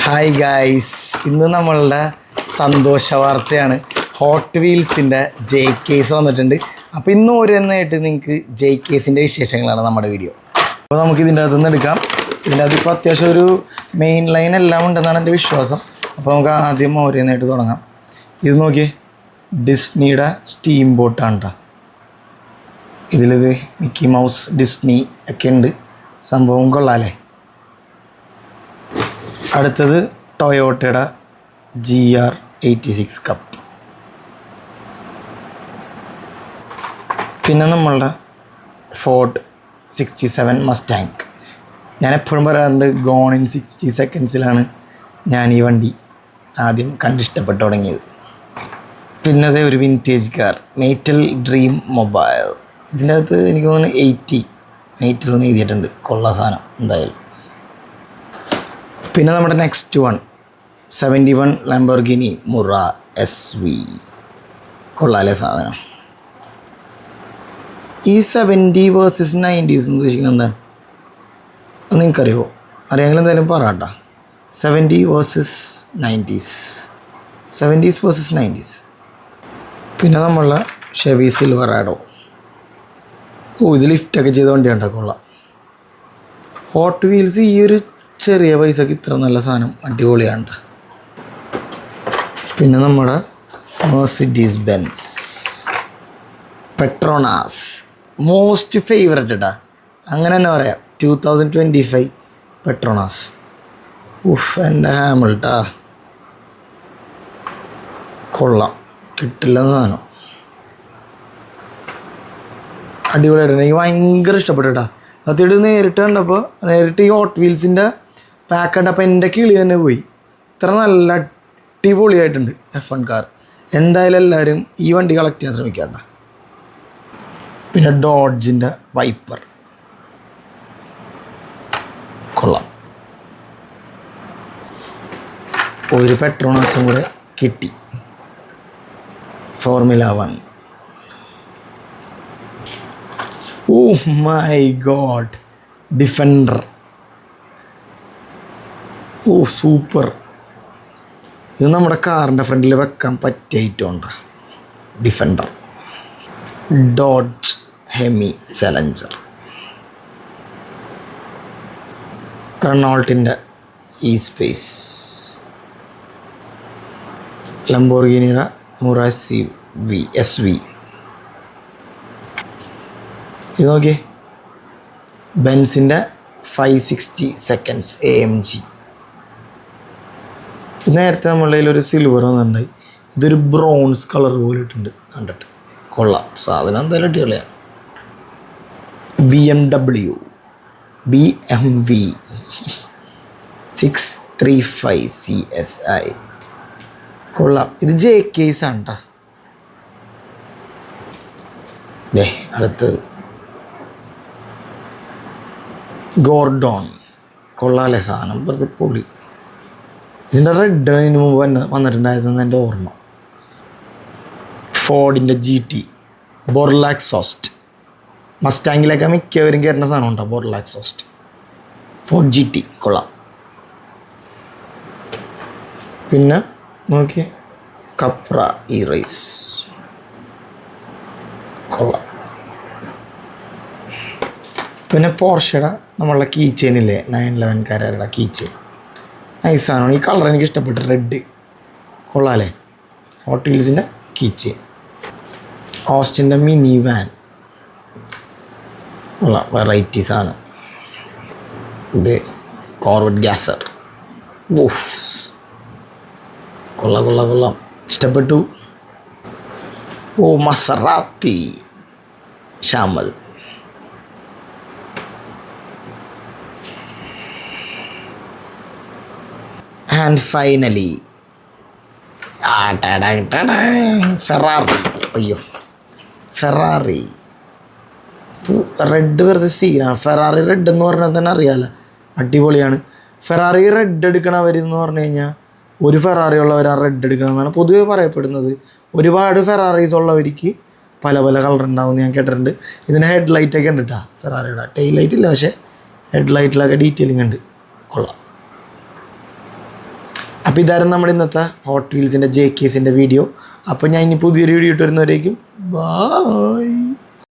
Hi guys, ഇന്ന് നമ്മളുടെ സന്തോഷ വാർത്തയാണ്. ഹോട്ട് വീൽസിൻ്റെ JKs വന്നിട്ടുണ്ട്. അപ്പോൾ ഇന്ന് ഓരോന്നായിട്ട് നിങ്ങൾക്ക് JKസിൻ്റെ വിശേഷങ്ങളാണ് നമ്മുടെ വീഡിയോ. അപ്പോൾ നമുക്ക് ഇതിൻ്റെ അകത്തുനിന്ന് എടുക്കാം. ഇതിൻ്റെ അകത്ത് ഇപ്പോൾ അത്യാവശ്യം ഒരു മെയിൻ ലൈൻ എല്ലാം ഉണ്ടെന്നാണ് എൻ്റെ വിശ്വാസം. അപ്പോൾ നമുക്ക് ആദ്യം ഓരോന്നായിട്ട് തുടങ്ങാം. ഇത് നോക്കിയേ, ഡിസ്നിയുടെ സ്റ്റീം ബോട്ടാണ് കേട്ടോ. ഇതിലിത് മിക്കി മൗസ്, ഡിസ്നി ഒക്കെ ഉണ്ട്. സംഭവം കൊള്ളാമല്ലേ. അടുത്തത് ടൊയോട്ടയുടെ GR86 കപ്പ്. പിന്നെ നമ്മളുടെ ഫോർഡ് 67 മസ്റ്റാങ്. ഞാൻ എപ്പോഴും പറയാറുണ്ട്, ഗോൺ ഇൻ 60 സെക്കൻഡ്സിലാണ് ഞാൻ ഈ വണ്ടി ആദ്യം കണ്ടിഷ്ടപ്പെട്ടു തുടങ്ങിയത്. പിന്നെ ഒരു വിൻറ്റേജ് കാർ, മെയ്റ്റൽ ഡ്രീം മൊബൈൽ. ഇതിൻ്റെ അകത്ത് എനിക്ക് തോന്നുന്നു 80 മെയ്റ്റൽ എഴുതിയിട്ടുണ്ട്. കൊള്ള സാധനം എന്തായാലും. പിന്നെ നമ്മുടെ നെക്സ്റ്റ് വൺ 71 ലാംബോർഗിനി മുറ SV. കൊള്ളാലേ സാധനം. ഈ 70 വേഴ്സസ് 90s എന്ന് ഉദ്ദേശിക്കുന്നത് എന്താണ് അത് നിങ്ങൾക്കറിയുമോ? അറിയാമെങ്കിൽ എന്തായാലും പറയാട്ടോ. 70 versus 90s, 70s versus 90s. പിന്നെ നമ്മളുടെ ഷെവി സിൽവറാഡോ. ഇത് ലിഫ്റ്റൊക്കെ ചെയ്ത വണ്ടിയാണ് കൊള്ളാം. ഹോട്ട് വീൽസ് ഈ ഒരു ചെറിയ പൈസക്ക് ഇത്ര നല്ല സാധനം അടിപൊളിയാണ്. പിന്നെ നമ്മുടെ Mercedes Benz Petronas, most favourite കേട്ടാ, അങ്ങനെ തന്നെ പറയാം. 2025 പെട്രോണാസ്. എൻ്റെ ഹാമിൾട്ടാ, കൊള്ളാം, കിട്ടില്ലെന്ന് സാധനം. അടിപൊളിയായിട്ട് എനിക്ക് ഭയങ്കര ഇഷ്ടപ്പെട്ടു കേട്ടോ. അത് നേരിട്ട് കണ്ടപ്പോൾ, നേരിട്ട് ഈ ഹോട്ട് വീൽസിൻ്റെ പാക്ക് കണ്ടപ്പോൾ എൻ്റെ കിളി തന്നെ പോയി. ഇത്ര നല്ല അടിപൊളിയായിട്ടുണ്ട് F1 കാർ. എന്തായാലും എല്ലാവരും ഈ വണ്ടി കളക്ട് ചെയ്യാൻ ശ്രമിക്കാണ്ട. പിന്നെ ഡോഡ്ജിൻ്റെ വൈപ്പർ കൊള്ളാം. ഒരു പെട്രോണാസും കൂടെ കിട്ടി. Formula 1. Oh my god, defender. Oh super. ഇത് നമ്മുടെ കാറിൻ്റെ ഫ്രണ്ടിൽ വെക്കാൻ പറ്റിയ ഐറ്റം ഉണ്ട്. ഡിഫൻഡർ. Dodge Hemi Challenger. റെനോൾട്ടിൻ്റെ E-സ്പേസ്. ലംബോർഗിനിയുടെ മുറാസ് SV. ഇത് നോക്കിയേ, ബെൻസിൻ്റെ 560 സെക്കൻഡ്സ് AMG. നേരത്തെ നമ്മളുടെ കയ്യിലൊരു സിൽവർ വന്നിട്ടുണ്ടായി. ഇതൊരു ബ്രോൺസ് കളർ പോലെ ഇട്ടുണ്ട് കണ്ടിട്ട്. കൊള്ളാം സാധനം, എന്തായാലും അടിപൊളിയാണ്. BMW 635 CSI. കൊള്ളാം. ഇത് JKs ആണ് കേട്ടോ. അടുത്തത് ഗോർഡോൺ. കൊള്ളാലേ സാധനം, വെറുതെ പൊളി. ഇതിൻ്റെ റെഡ് അതിന് മുമ്പ് വന്നിട്ടുണ്ടായിരുന്നെന്ന് എൻ്റെ ഓർമ്മ. ഫോർഡിൻ്റെ GT ബൊർലാക് സോസ്റ്റ്. മസ്റ്റാങ്ങിലൊക്കെ മിക്കവരും കയറുന്ന സാധനം ഉണ്ടോ ബൊർലാക് സോസ്റ്റ്. ഫോർഡ് GT കൊള്ളാം. പിന്നെ നോക്കിയേ, കപ്ര E-റേസ് കൊള്ളാം. പിന്നെ പോർഷയുടെ നമ്മളുടെ കീ ചെയിനില്ലേ, 911 കീ ചെയിൻ, നൈസാണ്. ഈ കളർ എനിക്ക് ഇഷ്ടപ്പെട്ടു, റെഡ് കൊള്ളാമല്ലേ. ഹോട്ട് വീൽസിൻ്റെ കീ ചെയിൻ. ഓസ്റ്റിൻ്റെ മിനി വാൻ കൊള്ളാം, വെറൈറ്റി സാധനം. ഇത് കോർവറ്റ് ഗ്യാസർ. ഓഫ് കൊള്ളാം കൊള്ളാം കൊള്ളാം, ഇഷ്ടപ്പെട്ടു. Oh Maserati Shamal. And finally Ferrari. അയ്യോ ഫെറാറി റെഡ് വെറുതെ സീനാണ്. ഫെറാറി റെഡ് എന്ന് പറഞ്ഞാൽ തന്നെ അറിയാമല്ലോ, അടിപൊളിയാണ്. ഫെറാറി റെഡ് എടുക്കണവരെന്ന് പറഞ്ഞു കഴിഞ്ഞാൽ ഒരു ഫെറാറി ഉള്ളവർ ആ റെഡ് എടുക്കണമെന്നാണ് പൊതുവെ പറയപ്പെടുന്നത്. ഒരുപാട് ഫെറാറീസ് ഉള്ളവർക്ക് പല പല കളർ ഉണ്ടാവും ഞാൻ കേട്ടിട്ടുണ്ട്. ഇതിന് ഹെഡ് ലൈറ്റൊക്കെ ഉണ്ട് കേട്ടോ ഫെറാറിയുടെ. ടെയിൽ ലൈറ്റ് ഇല്ല, പക്ഷേ ഹെഡ് ലൈറ്റിലൊക്കെ ഡീറ്റെയിലിംഗ് ഉണ്ട്. കൊള്ളാം. അപ്പോൾ ഇതായിരുന്നു നമ്മുടെ ഇന്നത്തെ ഹോട്ട് വീൽസിൻ്റെ JKസിൻ്റെ വീഡിയോ. അപ്പോൾ ഞാൻ ഇനി പുതിയൊരു വീഡിയോ ഇട്ട് വരുന്നവരേക്കും ബൈ.